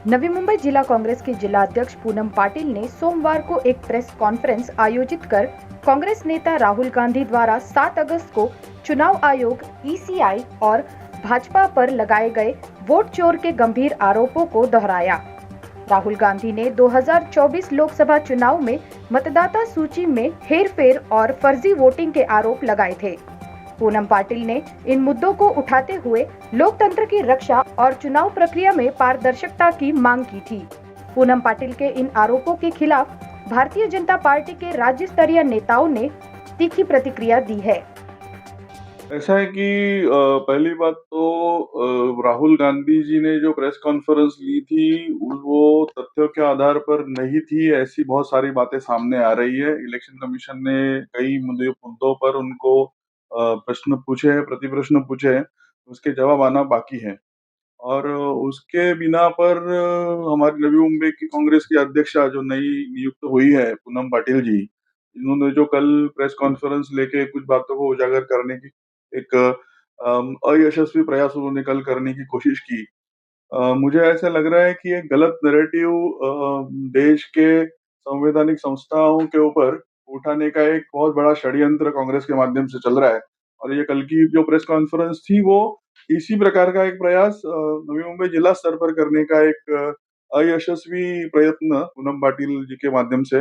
नवी मुंबई जिला कांग्रेस के जिला अध्यक्ष पूनम पाटिल ने सोमवार को एक प्रेस कॉन्फ्रेंस आयोजित कर कांग्रेस नेता राहुल गांधी द्वारा 7 अगस्त को चुनाव आयोग, ईसीआई और भाजपा पर लगाए गए वोट चोर के गंभीर आरोपों को दोहराया। राहुल गांधी ने 2024 लोकसभा चुनाव में मतदाता सूची में हेरफेर और फर्जी वोटिंग के आरोप लगाए थे। पूनम पाटिल ने इन मुद्दों को उठाते हुए लोकतंत्र की रक्षा और चुनाव प्रक्रिया में पारदर्शिता की मांग की थी। पूनम पाटिल के इन आरोपों के खिलाफ भारतीय जनता पार्टी के राज्य स्तरीय नेताओं ने तीखी प्रतिक्रिया दी है। ऐसा है कि पहली बात तो राहुल गांधी जी ने जो प्रेस कॉन्फ्रेंस ली थी वो तथ्यों के आधार पर नहीं थी, ऐसी बहुत सारी बातें सामने आ रही है। इलेक्शन कमीशन ने कई मुद्दों पर उनको प्रश्न पूछे हैं, प्रति प्रश्न पूछे हैं, उसके जवाब आना बाकी है। और उसके बिना पर हमारी नवी मुंबई की कांग्रेस की अध्यक्षा जो नई नियुक्त हुई है पूनम पाटिल जी, इन्होंने जो कल प्रेस कॉन्फ्रेंस लेके कुछ बातों को उजागर करने की एक अयशस्वी प्रयास उन्होंने कल करने की कोशिश की। मुझे ऐसा लग रहा है कि एक गलत नैरेटिव देश के संवैधानिक संस्थाओं के ऊपर उठाने का एक बहुत बड़ा षड्यंत्र कांग्रेस के माध्यम से चल रहा है। और ये कल की जो प्रेस कॉन्फ्रेंस थी वो इसी प्रकार का एक प्रयास नवी मुंबई जिला स्तर पर करने का एक अयशस्वी प्रयत्न पूनम पाटिल जी के माध्यम से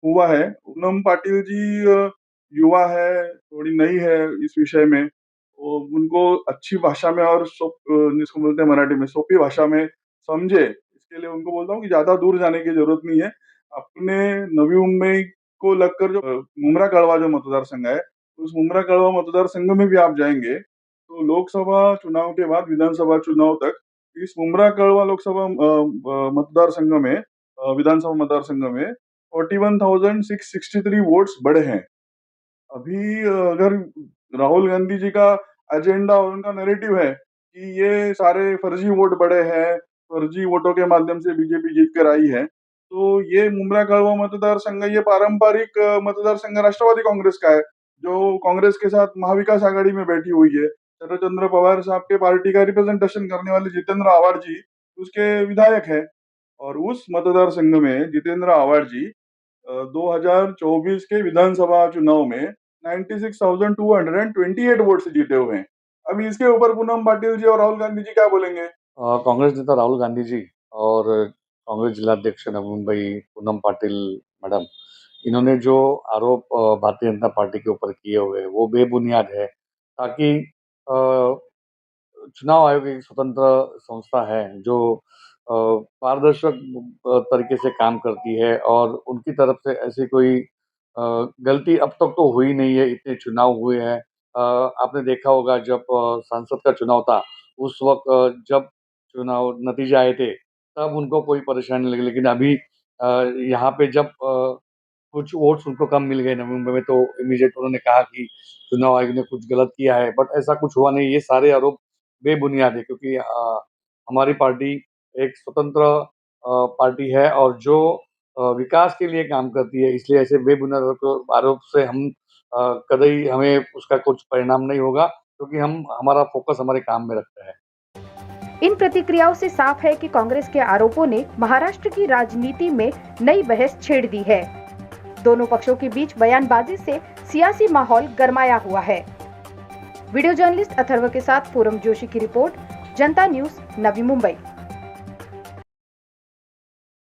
हुआ है। पूनम पाटिल जी युवा है, थोड़ी नई है इस विषय में, उनको अच्छी भाषा में और जिसको बोलते हैं मराठी में सोपी भाषा में समझे, इसके लिए उनको बोलता हूँ कि ज्यादा दूर जाने की जरूरत नहीं है। अपने नवी मुंबई को लगकर जो मुमरा कड़वा जो मतदार संघ है, उस मुमरा कड़वा मतदार संघ में भी आप जाएंगे तो लोकसभा चुनाव के बाद विधानसभा चुनाव तक इस मुमरा कड़वा लोकसभा मतदार संघ में विधानसभा मतदार संघ में 41,663 वोट्स बढ़े हैं। अभी अगर राहुल गांधी जी का एजेंडा और उनका नैरेटिव है कि ये सारे फर्जी वोट बढ़े हैं, फर्जी वोटों के माध्यम से बीजेपी जीत कर आई है, तो ये मुमरा कड़वा मतदार संघ, ये पारंपरिक मतदार संघ राष्ट्रवादी कांग्रेस का है, जो कांग्रेस के साथ महाविकास आघाड़ी में बैठी हुई है। शरदचंद्र पवार साहब के पार्टी का रिप्रेजेंटेशन करने वाले जितेंद्र आव्हाड जी उसके विधायक है। और उस मतदार संघ में जितेंद्र आव्हाड जी 2024 के विधानसभा चुनाव में 96,228 वोट से जीते हुए हैं। अभी इसके ऊपर पूनम पाटिल जी और राहुल गांधी जी क्या बोलेंगे? कांग्रेस नेता राहुल गांधी जी और कांग्रेस जिलाध्यक्ष नवी मुंबई पूनम पाटिल मैडम, इन्होंने जो आरोप भारतीय जनता पार्टी के ऊपर किए हुए वो बेबुनियाद है। ताकि चुनाव आयोग एक स्वतंत्र संस्था है जो पारदर्शक तरीके से काम करती है और उनकी तरफ से ऐसी कोई गलती अब तक तो हुई नहीं है। इतने चुनाव हुए हैं, आपने देखा होगा जब सांसद का चुनाव था उस वक्त जब चुनाव नतीजे आए थे तब उनको कोई परेशानी नहीं लगी। लेकिन अभी यहाँ पे जब कुछ वोट्स उनको कम मिल गए नवी मुंबई में तो इमीडिएट उन्होंने कहा कि चुनाव आयोग ने कुछ गलत किया है, बट ऐसा कुछ हुआ नहीं। ये सारे आरोप बेबुनियाद है क्योंकि हमारी पार्टी एक स्वतंत्र पार्टी है और जो विकास के लिए काम करती है, इसलिए ऐसे बेबुनियाद आरोप से हम कतई हमें उसका कुछ परिणाम नहीं होगा क्योंकि हम हमारा फोकस हमारे काम में रखते हैं। इन प्रतिक्रियाओं से साफ है कि कांग्रेस के आरोपों ने महाराष्ट्र की राजनीति में नई बहस छेड़ दी है। दोनों पक्षों के बीच बयानबाजी से सियासी माहौल गरमाया हुआ है। वीडियो जर्नलिस्ट अथर्व के साथ पूरम जोशी की रिपोर्ट, जनता न्यूज, नवी मुंबई।